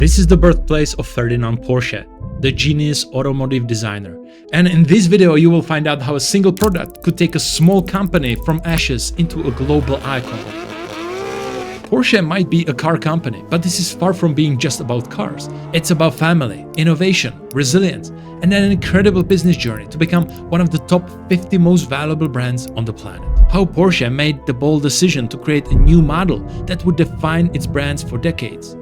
This is the birthplace of Ferdinand Porsche, the genius automotive designer. And in this video you will find out how a single product could take a small company from ashes into a global icon. Porsche might be a car company, but this is far from being just about cars. It's about family, innovation, resilience, and an incredible business journey to become one of the top 50 most valuable brands on the planet. How Porsche made the bold decision to create a new model that would define its brands for decades.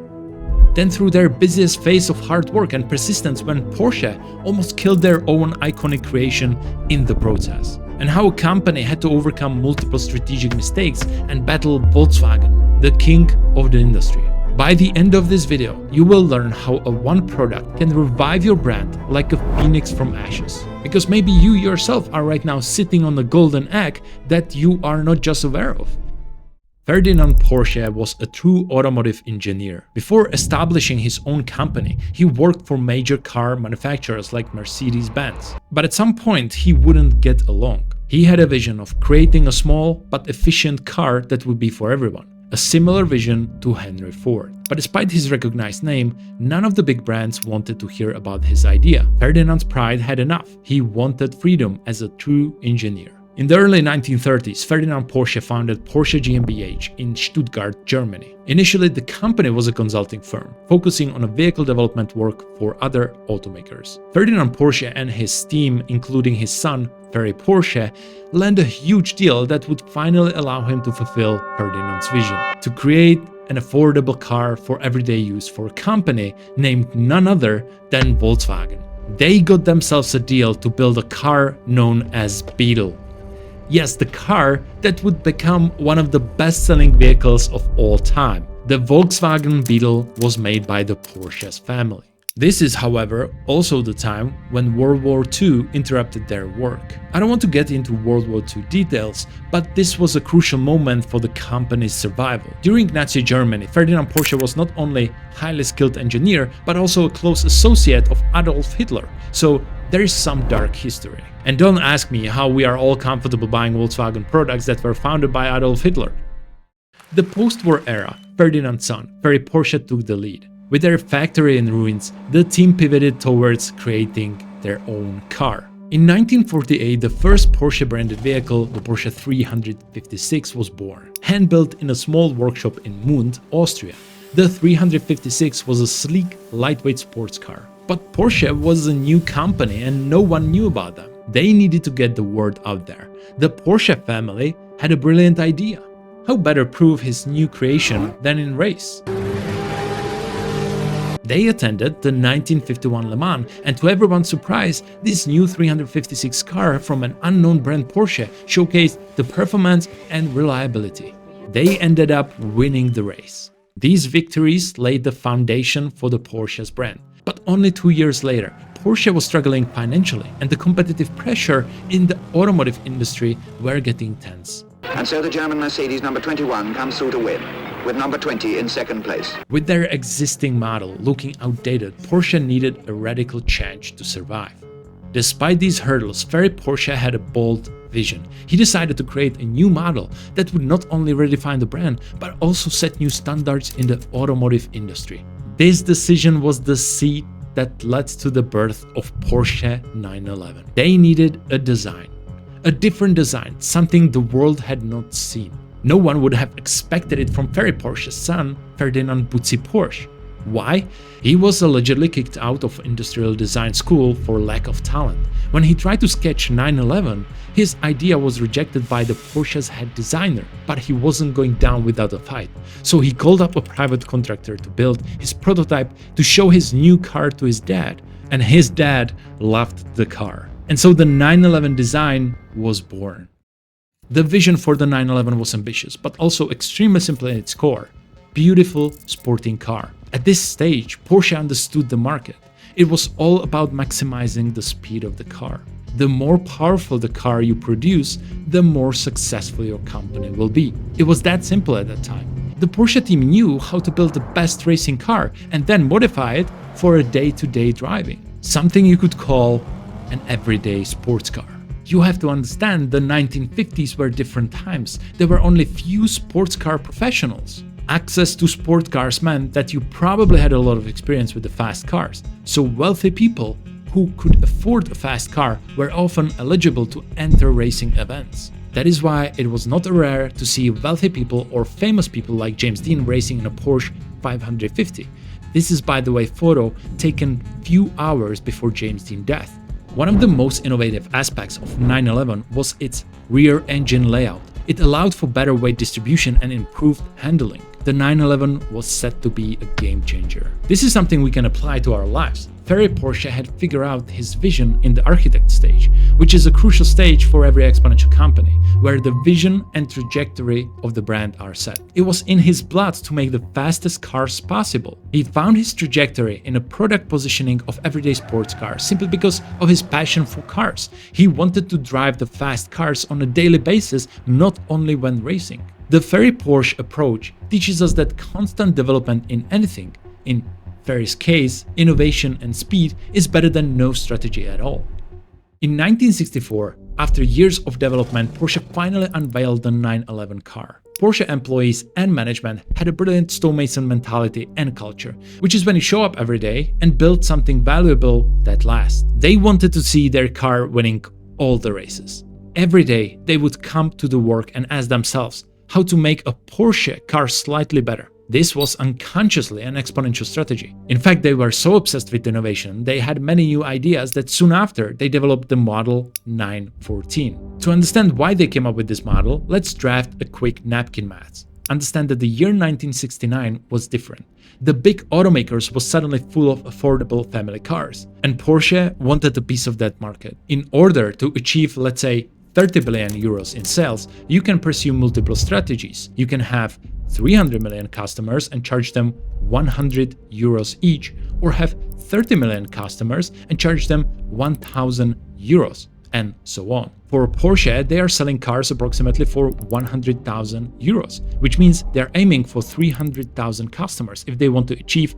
Then through their busiest phase of hard work and persistence when Porsche almost killed their own iconic creation in the process. And how a company had to overcome multiple strategic mistakes and battle Volkswagen, the king of the industry. By the end of this video, you will learn how a one product can revive your brand like a phoenix from ashes. Because maybe you yourself are right now sitting on a golden egg that you are not just aware of. Ferdinand Porsche was a true automotive engineer. Before establishing his own company, he worked for major car manufacturers like Mercedes-Benz. But at some point, he wouldn't get along. He had a vision of creating a small but efficient car that would be for everyone. A similar vision to Henry Ford. But despite his recognized name, none of the big brands wanted to hear about his idea. Ferdinand's pride had enough. He wanted freedom as a true engineer. In the early 1930s, Ferdinand Porsche founded Porsche GmbH in Stuttgart, Germany. Initially, the company was a consulting firm, focusing on vehicle development work for other automakers. Ferdinand Porsche and his team, including his son, Ferry Porsche, landed a huge deal that would finally allow him to fulfill Ferdinand's vision, to create an affordable car for everyday use for a company named none other than Volkswagen. They got themselves a deal to build a car known as Beetle. Yes, the car that would become one of the best-selling vehicles of all time. The Volkswagen Beetle was made by the Porsche's family. This is, however, also the time when World War II interrupted their work. I don't want to get into World War II details, but this was a crucial moment for the company's survival. During Nazi Germany, Ferdinand Porsche was not only a highly skilled engineer, but also a close associate of Adolf Hitler. So there is some dark history. And don't ask me how we are all comfortable buying Volkswagen products that were founded by Adolf Hitler. The post-war era, Ferdinand's son, Ferry Porsche, took the lead. With their factory in ruins, the team pivoted towards creating their own car. In 1948, the first Porsche-branded vehicle, the Porsche 356, was born. Hand-built in a small workshop in Mund, Austria. The 356 was a sleek, lightweight sports car. But Porsche was a new company and no one knew about them. They needed to get the word out there. The Porsche family had a brilliant idea. How better prove his new creation than in race? They attended the 1951 Le Mans, and to everyone's surprise, this new 356 car from an unknown brand Porsche showcased the performance and reliability. They ended up winning the race. These victories laid the foundation for the Porsche's brand. But only 2 years later, Porsche was struggling financially, and the competitive pressure in the automotive industry were getting tense. And so the German Mercedes number 21 comes through to win, with number 20 in second place. With their existing model looking outdated, Porsche needed a radical change to survive. Despite these hurdles, Ferry Porsche had a bold vision. He decided to create a new model that would not only redefine the brand, but also set new standards in the automotive industry. This decision was the seed that led to the birth of Porsche 911. They needed a design. A different design, something the world had not seen. No one would have expected it from Ferry Porsche's son, Ferdinand Butzi Porsche. Why? He was allegedly kicked out of industrial design school for lack of talent. When he tried to sketch 911, his idea was rejected by the Porsche's head designer, but he wasn't going down without a fight. So he called up a private contractor to build his prototype to show his new car to his dad, and his dad loved the car. And so the 911 design was born. The vision for the 911 was ambitious, but also extremely simple in its core. Beautiful sporting car. At this stage, Porsche understood the market. It was all about maximizing the speed of the car. The more powerful the car you produce, the more successful your company will be. It was that simple at that time. The Porsche team knew how to build the best racing car and then modify it for a day-to-day driving. Something you could call an everyday sports car. You have to understand the 1950s were different times. There were only few sports car professionals. Access to sport cars meant that you probably had a lot of experience with the fast cars, so wealthy people who could afford a fast car were often eligible to enter racing events. That is why it was not rare to see wealthy people or famous people like James Dean racing in a Porsche 550. This is, by the way, photo taken few hours before James Dean's death. One of the most innovative aspects of 911 was its rear engine layout. It allowed for better weight distribution and improved handling. The 911 was set to be a game changer. This is something we can apply to our lives. Ferry Porsche had figured out his vision in the architect stage, which is a crucial stage for every exponential company, where the vision and trajectory of the brand are set. It was in his blood to make the fastest cars possible. He found his trajectory in a product positioning of everyday sports cars simply because of his passion for cars. He wanted to drive the fast cars on a daily basis, not only when racing. The Ferry Porsche approach teaches us that constant development in anything, in Ferry's case, innovation and speed, is better than no strategy at all. In 1964, after years of development, Porsche finally unveiled the 911 car. Porsche employees and management had a brilliant stonemason mentality and culture, which is when you show up every day and build something valuable that lasts. They wanted to see their car winning all the races. Every day, they would come to the work and ask themselves how to make a Porsche car slightly better. This was unconsciously an exponential strategy. In fact, they were so obsessed with innovation, they had many new ideas that soon after they developed the model 914. To understand why they came up with this model, let's draft a quick napkin maths. Understand that the year 1969 was different. The big automakers was suddenly full of affordable family cars, and Porsche wanted a piece of that market. In order to achieve, let's say, 30 billion euros in sales, you can pursue multiple strategies. You can have 300 million customers and charge them 100 euros each, or have 30 million customers and charge them 1000 euros, and so on. For Porsche, they are selling cars approximately for 100,000 euros, which means they're aiming for 300,000 customers if they want to achieve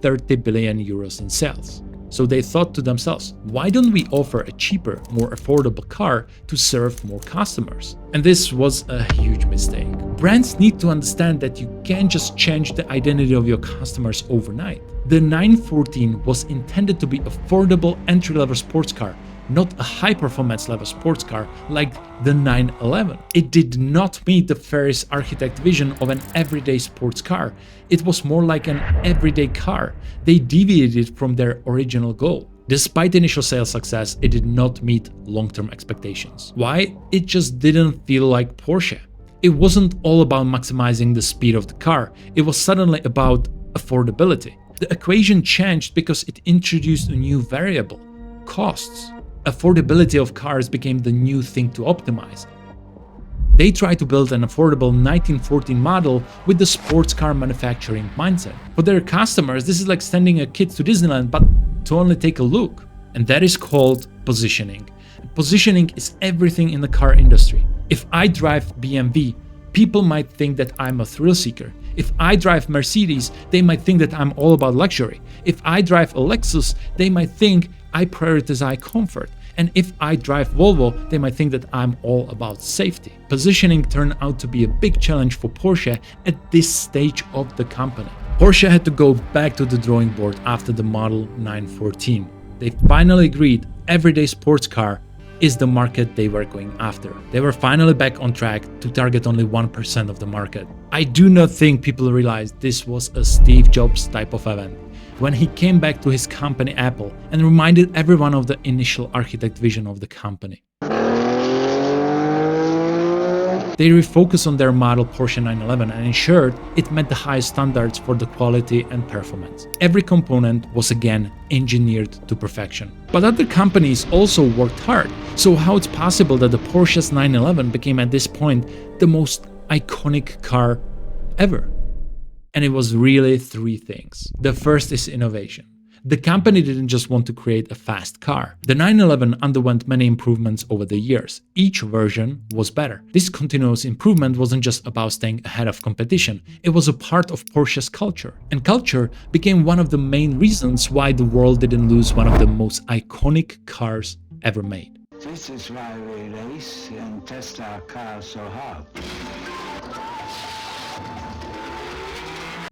30 billion euros in sales. So they thought to themselves, why don't we offer a cheaper, more affordable car to serve more customers? And this was a huge mistake. Brands need to understand that you can't just change the identity of your customers overnight. The 914 was intended to be affordable entry-level sports car, not a high-performance level sports car like the 911. It did not meet the Ferry's architect vision of an everyday sports car. It was more like an everyday car. They deviated from their original goal. Despite initial sales success, it did not meet long-term expectations. Why? It just didn't feel like Porsche. It wasn't all about maximizing the speed of the car. It was suddenly about affordability. The equation changed because it introduced a new variable: costs. Affordability of cars became the new thing to optimize. They tried to build an affordable 1914 model with the sports car manufacturing mindset. For their customers, this is like sending a kid to Disneyland, but to only take a look. And that is called positioning. Positioning is everything in the car industry. If I drive BMW, people might think that I'm a thrill seeker. If I drive Mercedes, they might think that I'm all about luxury. If I drive a Lexus, they might think I prioritize comfort. And if I drive Volvo, they might think that I'm all about safety. Positioning turned out to be a big challenge for Porsche at this stage of the company. Porsche had to go back to the drawing board after the model 914. They finally agreed everyday sports car is the market they were going after. They were finally back on track to target only 1% of the market. I do not think people realized this was a Steve Jobs type of event, when he came back to his company Apple and reminded everyone of the initial architect vision of the company. They refocused on their model Porsche 911 and ensured it met the highest standards for the quality and performance. Every component was again engineered to perfection. But other companies also worked hard, so how it's possible that the Porsche's 911 became at this point the most iconic car ever? And it was really three things. The first is innovation. The company didn't just want to create a fast car. The 911 underwent many improvements over the years. Each version was better. This continuous improvement wasn't just about staying ahead of competition. It was a part of Porsche's culture. And culture became one of the main reasons why the world didn't lose one of the most iconic cars ever made. This is why we race and test our cars so hard.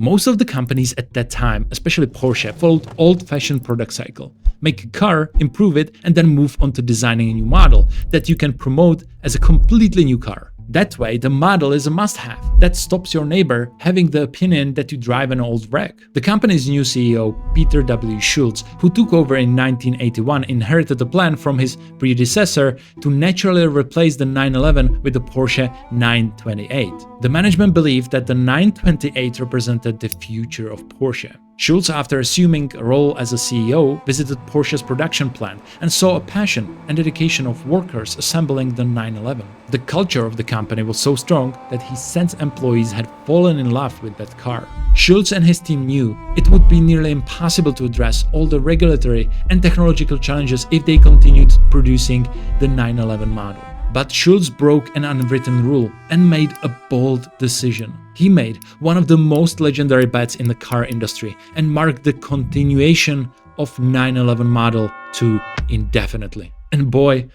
Most of the companies at that time, especially Porsche, followed old-fashioned product cycle. Make a car, improve it, and then move on to designing a new model that you can promote as a completely new car. That way, the model is a must-have that stops your neighbor having the opinion that you drive an old wreck. The company's new CEO, Peter W. Schultz, who took over in 1981, inherited the plan from his predecessor to naturally replace the 911 with the Porsche 928. The management believed that the 928 represented the future of Porsche. Schultz, after assuming a role as a CEO, visited Porsche's production plant and saw a passion and dedication of workers assembling the 911. The culture of the company was so strong that he sensed employees had fallen in love with that car. Schultz and his team knew it would be nearly impossible to address all the regulatory and technological challenges if they continued producing the 911 model. But Schultz broke an unwritten rule and made a bold decision. He made one of the most legendary bets in the car industry and marked the continuation of 911 Model 2 indefinitely. And boy,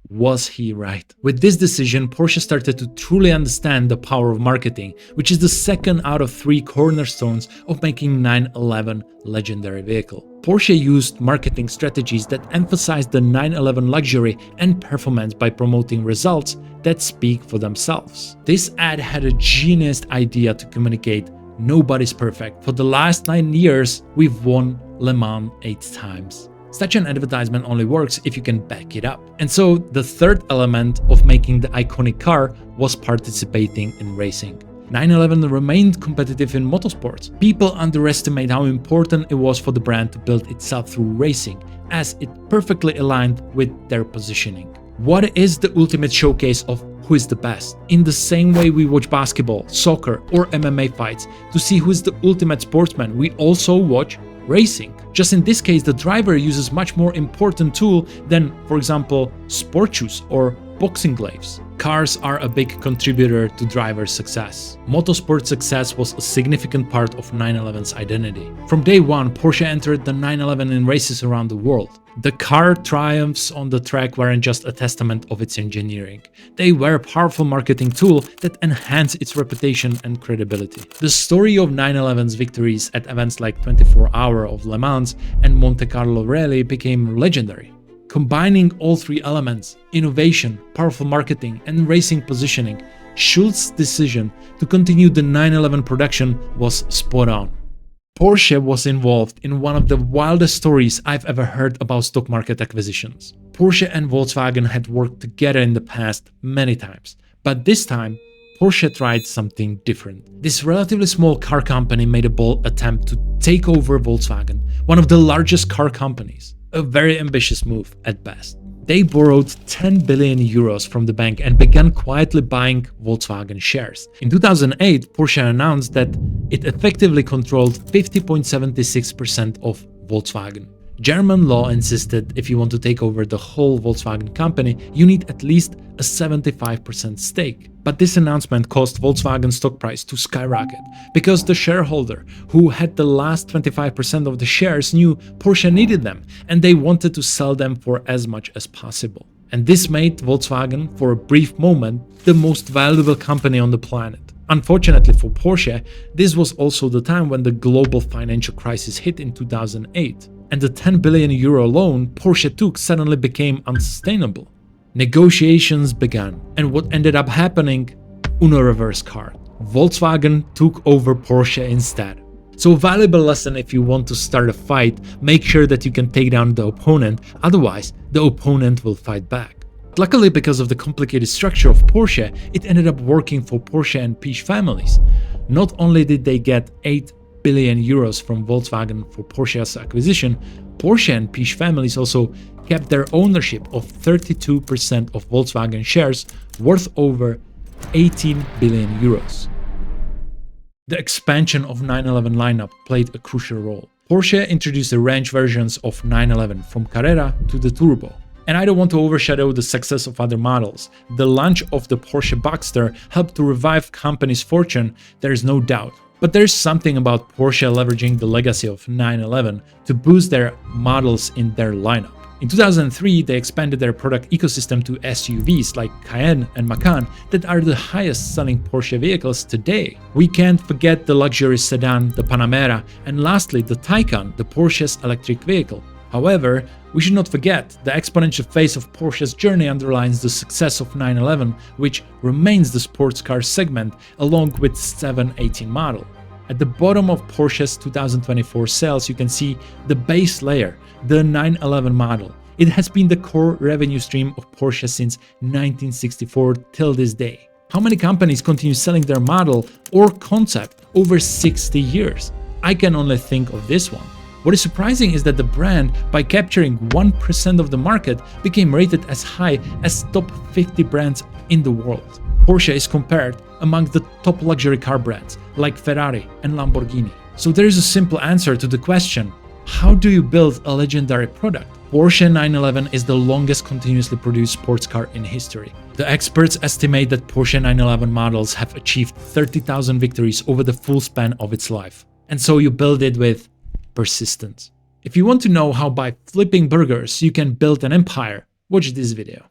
was he right. With this decision, Porsche started to truly understand the power of marketing, which is the second out of 3 cornerstones of making 911 legendary vehicle. Porsche used marketing strategies that emphasized the 911 luxury and performance by promoting results that speak for themselves. This ad had a genius idea to communicate nobody's perfect. For the last 9 years, we've won Le Mans 8 times. Such an advertisement only works if you can back it up. And so the third element of making the iconic car was participating in racing. 911 remained competitive in motorsports. People underestimate how important it was for the brand to build itself through racing, as it perfectly aligned with their positioning. What is the ultimate showcase of who is the best? In the same way we watch basketball, soccer, or MMA fights to see who is the ultimate sportsman, we also watch racing. Just in this case, the driver uses much more important tool than, for example, sport shoes or boxing gloves. Cars are a big contributor to driver success. Motorsport success was a significant part of 911's identity. From day one, Porsche entered the 911 in races around the world. The car triumphs on the track weren't just a testament of its engineering. They were a powerful marketing tool that enhanced its reputation and credibility. The story of 911's victories at events like 24 Hour of Le Mans and Monte Carlo Rally became legendary. Combining all 3 elements, innovation, powerful marketing, and racing positioning, Schultz's decision to continue the 911 production was spot on. Porsche was involved in one of the wildest stories I've ever heard about stock market acquisitions. Porsche and Volkswagen had worked together in the past many times, but this time, Porsche tried something different. This relatively small car company made a bold attempt to take over Volkswagen, one of the largest car companies. A very ambitious move at best. They borrowed 10 billion euros from the bank and began quietly buying Volkswagen shares. In 2008, Porsche announced that it effectively controlled 50.76% of Volkswagen. German law insisted if you want to take over the whole Volkswagen company, you need at least a 75% stake. But this announcement caused Volkswagen's stock price to skyrocket because the shareholder who had the last 25% of the shares knew Porsche needed them and they wanted to sell them for as much as possible. And this made Volkswagen, for a brief moment, the most valuable company on the planet. Unfortunately for Porsche, this was also the time when the global financial crisis hit in 2008. And the 10 billion euro loan Porsche took suddenly became unsustainable. Negotiations began, and what ended up happening? Uno reverse card. Volkswagen took over Porsche instead. So a valuable lesson: if you want to start a fight, make sure that you can take down the opponent, otherwise the opponent will fight back. Luckily, because of the complicated structure of Porsche, it ended up working for Porsche and Piech families. Not only did they get 8 billion euros from Volkswagen for Porsche's acquisition, Porsche and Piech families also kept their ownership of 32% of Volkswagen shares, worth over 18 billion euros. The expansion of 911 lineup played a crucial role. Porsche introduced the range versions of 911 from Carrera to the Turbo. And I don't want to overshadow the success of other models. The launch of the Porsche Boxster helped to revive company's fortune, there is no doubt. But there's something about Porsche leveraging the legacy of 911 to boost their models in their lineup. In 2003, they expanded their product ecosystem to SUVs like Cayenne and Macan that are the highest selling Porsche vehicles today. We can't forget the luxury sedan, the Panamera, and lastly the Taycan, the Porsche's electric vehicle. However, we should not forget the exponential phase of Porsche's journey underlines the success of 911, which remains the sports car segment along with 718 model. At the bottom of Porsche's 2024 sales, you can see the base layer, the 911 model. It has been the core revenue stream of Porsche since 1964 till this day. How many companies continue selling their model or concept over 60 years? I can only think of this one. What is surprising is that the brand, by capturing 1% of the market, became rated as high as top 50 brands in the world. Porsche is compared among the top luxury car brands like Ferrari and Lamborghini. So there is a simple answer to the question, how do you build a legendary product? Porsche 911 is the longest continuously produced sports car in history. The experts estimate that Porsche 911 models have achieved 30,000 victories over the full span of its life. And so you build it with persistence. If you want to know how by flipping burgers you can build an empire, watch this video.